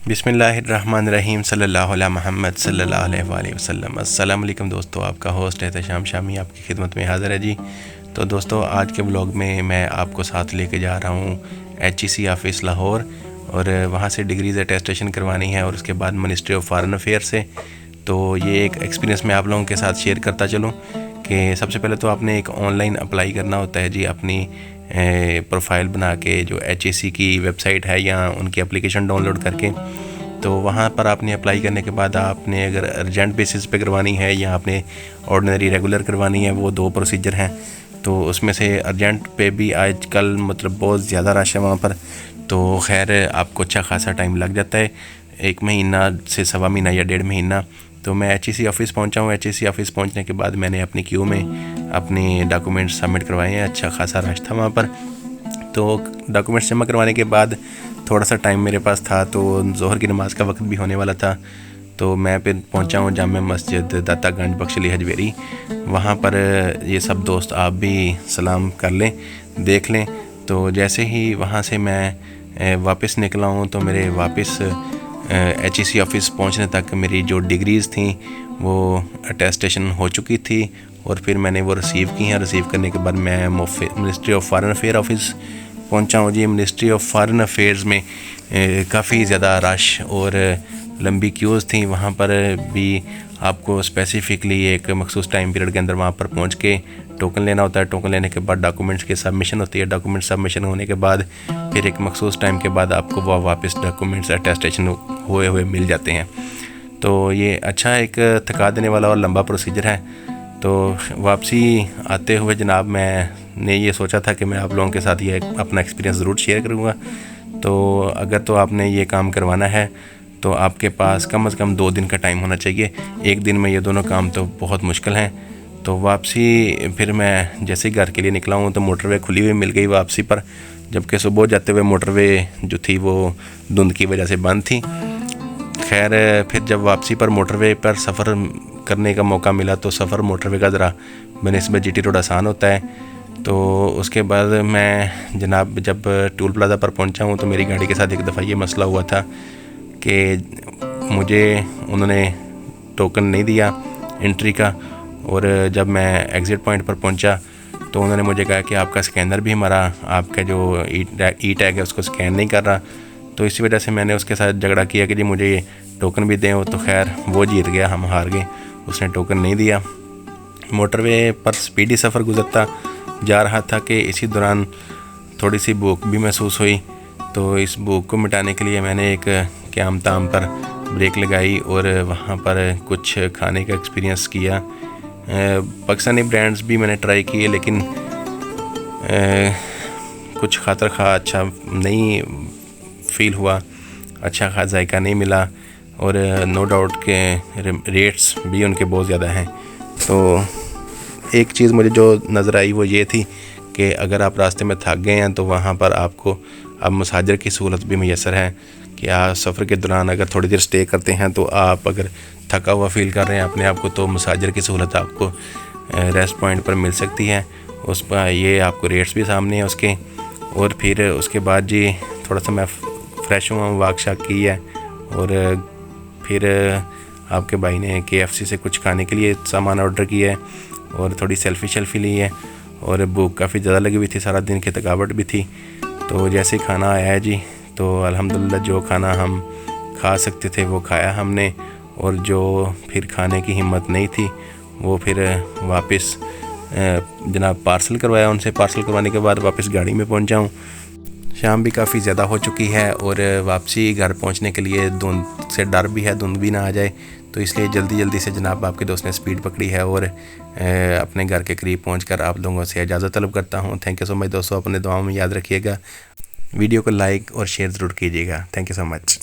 बिस्मिल्लाहिर्रहमानिर्रहीम सल्लल्लाहु अला मोहम्मद सल्लल्लाहु अलैहि वसल्लम। अस्सलाम वालेकुम दोस्तों, आपका होस्ट एहतशाम शामी आपकी खिदमत में हाज़िर है जी। तो दोस्तों, आज के ब्लॉग में मैं आपको साथ लेके जा रहा हूँ HEC ऑफिस लाहौर, और वहाँ से डिग्रीज़ अटेस्टेशन करवानी है और उसके बाद मिनिस्ट्री ऑफ फॉरेन अफेयर से। तो ये एक एक्सपीरियंस मैं आप लोगों के साथ शेयर करता चलूँ कि सबसे पहले तो आपने एक ऑनलाइन अप्लाई करना होता है जी, अपनी प्रोफाइल बना के जो HEC की वेबसाइट है या उनकी एप्लीकेशन डाउनलोड करके। तो वहाँ पर आपने अप्लाई करने के बाद आपने अगर अर्जेंट बेसिस पे करवानी है या आपने ऑर्डिनरी रेगुलर करवानी है, वो दो प्रोसीजर हैं। तो उसमें से अर्जेंट पे भी आजकल मतलब बहुत ज़्यादा रश है वहाँ पर, तो खैर आपको अच्छा खासा टाइम लग जाता है, 1 महीना से सवा महीना या 1.5 महीना। तो मैं HEC ऑफिस पहुंचा हूँ। HEC ऑफिस पहुंचने के बाद मैंने अपनी क्यू में अपने डॉक्यूमेंट्स सबमिट करवाए हैं। अच्छा खासा रश था वहाँ पर। तो डॉक्यूमेंट्स जमा करवाने के बाद थोड़ा सा टाइम मेरे पास था, तो ज़ोहर की नमाज़ का वक्त भी होने वाला था। तो मैं फिर पहुंचा हूँ जामे मस्जिद दातागंज बख्शली हजवेरी। वहाँ पर ये सब दोस्त आप भी सलाम कर लें, देख लें। तो जैसे ही वहाँ से मैं वापस निकला हूँ, तो मेरे वापस HEC ऑफिस पहुंचने तक मेरी जो डिग्रीज़ थी वो अटेस्टेशन हो चुकी थी, और फिर मैंने वो रिसीव की हैं। रिसीव करने के बाद मैं ministry of foreign affair office पहुंचा हूँ जी। मिनिस्ट्री ऑफ फॉरेन अफेयर्स में काफ़ी ज़्यादा रश और लंबी क्यूज़ थी। वहाँ पर भी आपको स्पेसिफ़िकली एक मखसूस टाइम पीरियड के अंदर वहाँ पर पहुँच के टोकन लेना होता है। टोकन लेने के बाद डॉक्यूमेंट्स की सबमिशन होती है। डॉक्यूमेंट सबमिशन होने के बाद फिर एक मखसूस टाइम के बाद आपको वो वापस डॉक्यूमेंट्स अटेस्टेशन हुए मिल जाते हैं। तो ये अच्छा एक थका देने वाला और लंबा प्रोसीजर है। तो वापसी आते हुए जनाब मैंने ये सोचा था कि मैं आप लोगों के साथ ये अपना एक्सपीरियंस ज़रूर शेयर करूँगा। तो अगर तो आपने ये काम करवाना है तो आपके पास कम से कम 2 दिन का टाइम होना चाहिए। 1 दिन में ये दोनों काम तो बहुत मुश्किल हैं। तो वापसी फिर मैं जैसे ही घर के लिए निकला हूँ तो मोटरवे खुली हुई मिल गई वापसी पर, जबकि सुबह जाते हुए मोटरवे जो थी वो धुंध की वजह से बंद थी। खैर फिर जब वापसी पर मोटरवे पर सफ़र करने का मौका मिला, तो सफ़र मोटरवे का ज़रा बनिस्बत GT रोड आसान होता है। तो उसके बाद मैं जनाब जब टोल प्लाज़ा पर पहुंचा हूं, तो मेरी गाड़ी के साथ एक दफ़ा ये मसला हुआ था कि मुझे उन्होंने टोकन नहीं दिया एंट्री का, और जब मैं एग्ज़िट पॉइंट पर पहुंचा तो उन्होंने मुझे कहा कि आपका स्कैनर भी हमारा आपका जो ई टैग है उसको स्कैन नहीं कर रहा। तो इसी वजह से मैंने उसके साथ झगड़ा किया कि जी मुझे टोकन भी दें। तो खैर वो जीत गया, हम हार गए, उसने टोकन नहीं दिया। मोटरवे पर स्पीडी सफ़र गुजरता जा रहा था कि इसी दौरान थोड़ी सी भूख भी महसूस हुई। तो इस भूख को मिटाने के लिए मैंने एक क़याम ताम पर ब्रेक लगाई और वहाँ पर कुछ खाने का एक्सपीरियंस किया। पाकिस्तानी ब्रांड्स भी मैंने ट्राई किए, लेकिन कुछ खातर खा अच्छा नहीं फ़ील हुआ, अच्छा खा जायका नहीं मिला, और नो डाउट के रेट्स भी उनके बहुत ज़्यादा हैं। तो एक चीज़ मुझे जो नज़र आई वो ये थी कि अगर आप रास्ते में थक गए हैं तो वहाँ पर आपको अब मसाजर की सहूलत भी मैसर है कि आप सफ़र के दौरान अगर थोड़ी देर स्टे करते हैं तो आप अगर थका हुआ फ़ील कर रहे हैं अपने आप को, तो मसाजर की सहूलत आपको रेस्ट पॉइंट पर मिल सकती है। उस पर ये आपको रेट्स भी सामने हैं उसके। और फिर उसके बाद जी थोड़ा सा मैं फ़्रेश हुआ, वॉक शाक की है, और फिर आपके भाई ने KFC से कुछ खाने के लिए सामान ऑर्डर किया है, और थोड़ी सेल्फ़ी ली है, और भूख काफ़ी ज़्यादा लगी हुई थी, सारा दिन की थकावट भी थी। तो जैसे खाना आया है जी, तो अल्हम्दुलिल्लाह जो खाना हम खा सकते थे वो खाया हमने, और जो फिर खाने की हिम्मत नहीं थी वो फिर वापस जनाब पार्सल करवाया उनसे। पार्सल करवाने के बाद वापस गाड़ी में पहुंचा हूँ। शाम भी काफ़ी ज़्यादा हो चुकी है, और वापसी घर पहुंचने के लिए धुंध से डर भी है, धुंध भी ना आ जाए, तो इसलिए जल्दी से जनाब आपके दोस्त ने स्पीड पकड़ी है, और अपने घर के करीब पहुंचकर आप लोगों से इजाज़त तलब करता हूं। थैंक यू सो मच दोस्तों, अपने दुआओं में याद रखिएगा। वीडियो को लाइक और शेयर ज़रूर कीजिएगा। Thank you so much.